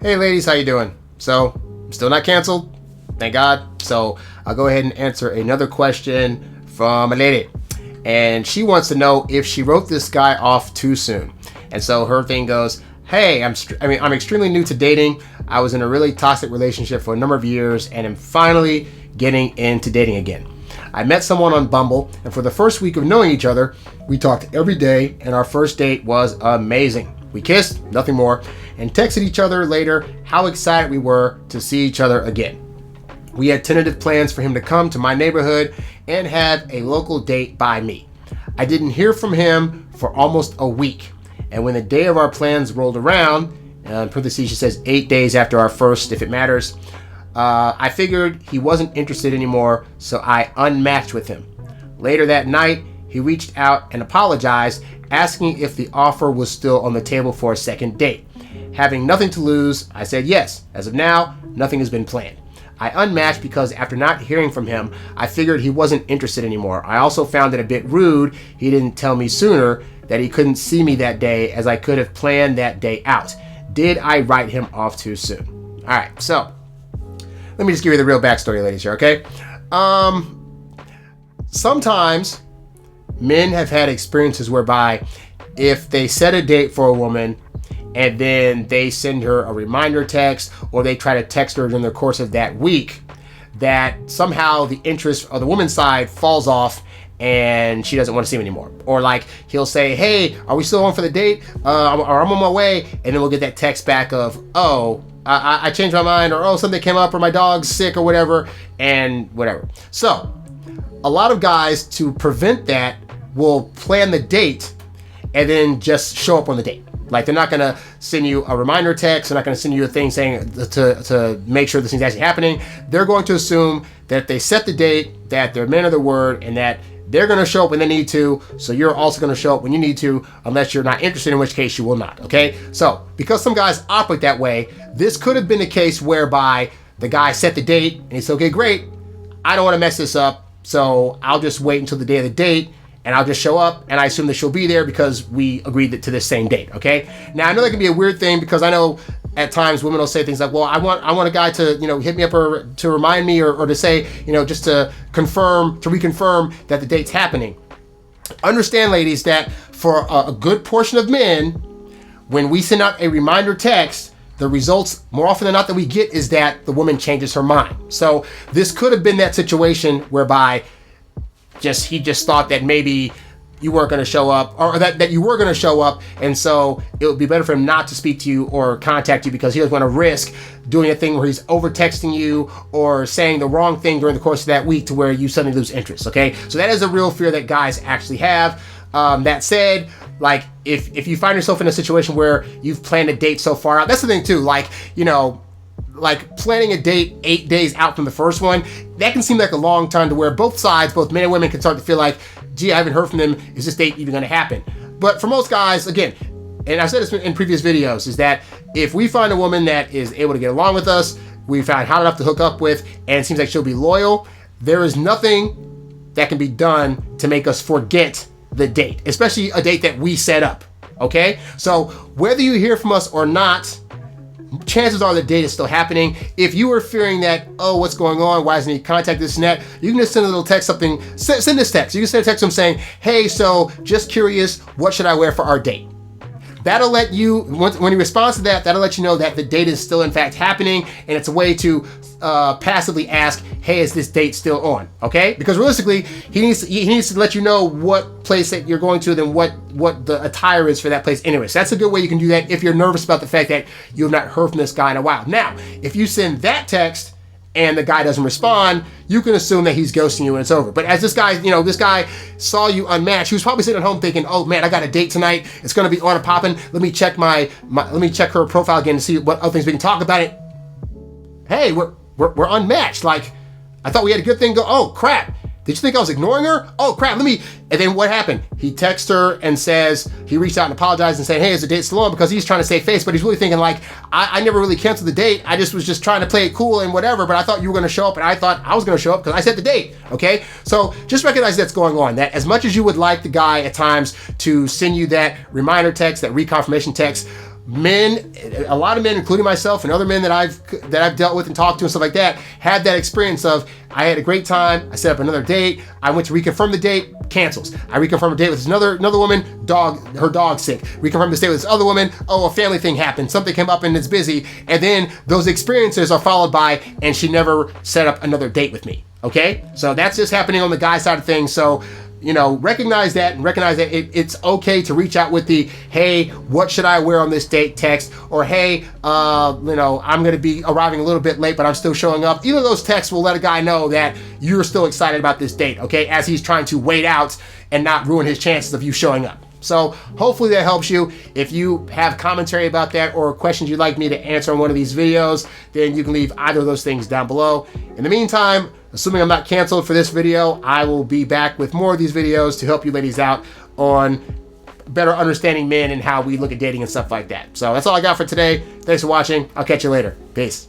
Hey ladies, how you doing? So, I'm still not canceled, thank God. So, I'll go ahead and answer another question from a lady. And she wants to know if she wrote this guy off too soon. And so her thing goes, hey, I'm extremely new to dating. I was in a really toxic relationship for a number of years and am finally getting into dating again. I met someone on Bumble, and for the first week of knowing each other, we talked every day, and our first date was amazing. We kissed, nothing more, and texted each other later how excited we were to see each other again. We had tentative plans for him to come to my neighborhood and have a local date by me. I didn't hear from him for almost a week, and when the day of our plans rolled around, in parentheses she says 8 days after our first, if it matters, I figured he wasn't interested anymore, so I unmatched with him. Later that night, he reached out and apologized, asking if the offer was still on the table for a second date. Having nothing to lose, I said yes. As of now, nothing has been planned. I unmatched because after not hearing from him, I figured he wasn't interested anymore. I also found it a bit rude he didn't tell me sooner that he couldn't see me that day, as I could have planned that day out. Did I write him off too soon? All right, so let me just give you the real backstory, ladies, here, okay? Sometimes men have had experiences whereby if they set a date for a woman and then they send her a reminder text or they try to text her during the course of that week, that somehow the interest of the woman's side falls off and she doesn't want to see him anymore. Or like he'll say, hey, are we still on for the date? Or I'm on my way. And then we'll get that text back of, oh, I changed my mind, or oh, something came up, or my dog's sick, or whatever, and whatever. So a lot of guys, to prevent that, will plan the date and then just show up on the date. Like, they're not going to send you a reminder text. They're not going to send you a thing saying to make sure this thing's actually happening. They're going to assume that they set the date, that they're men of their word, and that they're going to show up when they need to. So you're also going to show up when you need to, unless you're not interested, in which case you will not. Okay. So because some guys operate that way, this could have been a case whereby the guy set the date and he said, okay, great, I don't want to mess this up, so I'll just wait until the day of the date and I'll just show up, and I assume that she'll be there because we agreed to this same date. Okay. Now I know that can be a weird thing, because I know at times women will say things like, well, I want a guy to, hit me up or to remind me or to say, just to reconfirm that the date's happening. Understand, ladies, that for a good portion of men, when we send out a reminder text, the results more often than not that we get is that the woman changes her mind. So this could have been that situation whereby he just thought that maybe you weren't going to show up, or that you were going to show up, and so it would be better for him not to speak to you or contact you, because he doesn't want to risk doing a thing where he's over texting you or saying the wrong thing during the course of that week to where you suddenly lose interest. Okay, so that is a real fear that guys actually have. That said, like, if you find yourself in a situation where you've planned a date so far out, that's the thing too, like planning a date 8 days out from the first one, that can seem like a long time, to where both sides, both men and women, can start to feel like, gee, I haven't heard from them. Is this date even going to happen? But for most guys, again, and I've said this in previous videos, is that if we find a woman that is able to get along with us, we found hot enough to hook up with, and it seems like she'll be loyal, there is nothing that can be done to make us forget the date, especially a date that we set up. Okay? So whether you hear from us or not, chances are the date is still happening. If you were fearing that, oh, what's going on? Why doesn't he contact this and that? You can just send a little text, send this text. You can send a text to him saying, hey, so just curious, what should I wear for our date? That'll let you, when he responds to that, that'll let you know that the date is still in fact happening, and it's a way to passively ask, hey, is this date still on? Okay? Because realistically, he needs to let you know what place that you're going to, then what the attire is for that place anyway. So that's a good way you can do that if you're nervous about the fact that you have not heard from this guy in a while. Now, if you send that text and the guy doesn't respond, you can assume that he's ghosting you and it's over. But as this guy saw you unmatched, he was probably sitting at home thinking, oh man, I got a date tonight. It's going to be on and popping. Let me check let me check her profile again to see what other things we can talk about it. Hey, we're unmatched. Like, I thought we had a good thing go. Oh crap. Did you think I was ignoring her? Oh crap, and then what happened? He texts her and says, he reached out and apologized and said, hey, is the date still on? Because he's trying to save face, but he's really thinking like, I never really canceled the date. I was just trying to play it cool and whatever, but I thought you were going to show up, and I thought I was going to show up because I set the date, okay? So just recognize that's going on, that as much as you would like the guy at times to send you that reminder text, that reconfirmation text, men, a lot of men, including myself and other men that I've dealt with and talked to and stuff like that, had that experience of, I had a great time, I set up another date, I went to reconfirm the date, cancels. I reconfirm a date with another woman, her dog's sick. Reconfirm this date with this other woman, a family thing happened, something came up and it's busy, and then those experiences are followed by, and she never set up another date with me. Okay? So that's just happening on the guy side of things. So, recognize that, and recognize that it's okay to reach out with the, hey, what should I wear on this date text, or hey, I'm going to be arriving a little bit late, but I'm still showing up. Either of those texts will let a guy know that you're still excited about this date, okay, as he's trying to wait out and not ruin his chances of you showing up. So hopefully that helps you. If you have commentary about that or questions you'd like me to answer on one of these videos, then you can leave either of those things down below. In the meantime, assuming I'm not canceled for this video, I will be back with more of these videos to help you ladies out on better understanding men and how we look at dating and stuff like that. So that's all I got for today. Thanks for watching. I'll catch you later. Peace.